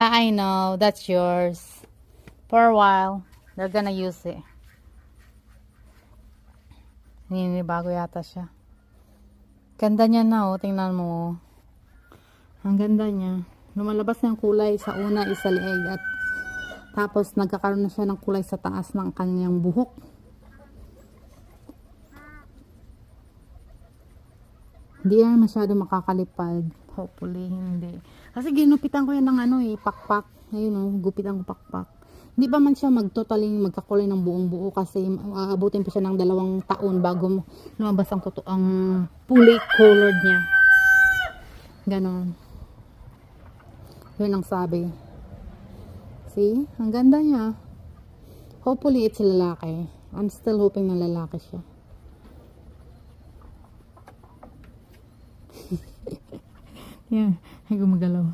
I know, that's yours. For a while, they're gonna use it. Bago yata siya. Ganda niya na, oh. Tingnan mo. Ang ganda niya. Lumalabas na yung kulay sa una is sa leeg at tapos nagkakaroon na siya ng kulay sa taas ng kanyang buhok. Hindi yan masyado makakalipad. Hopefully, hindi. Kasi ginupitan ko yan ng pakpak. Ayun o, gupitan ko pakpak. Hindi pa man siya magtotaling magkakulay ng buong buo kasi aabutin pa siya ng 2 taon bago lumabas ang ang fully colored niya. Ganon. Yun ang sabi. See? Ang ganda niya. Hopefully, it's lalaki. I'm still hoping na lalaki siya. Yan. Ay, gumagalaw.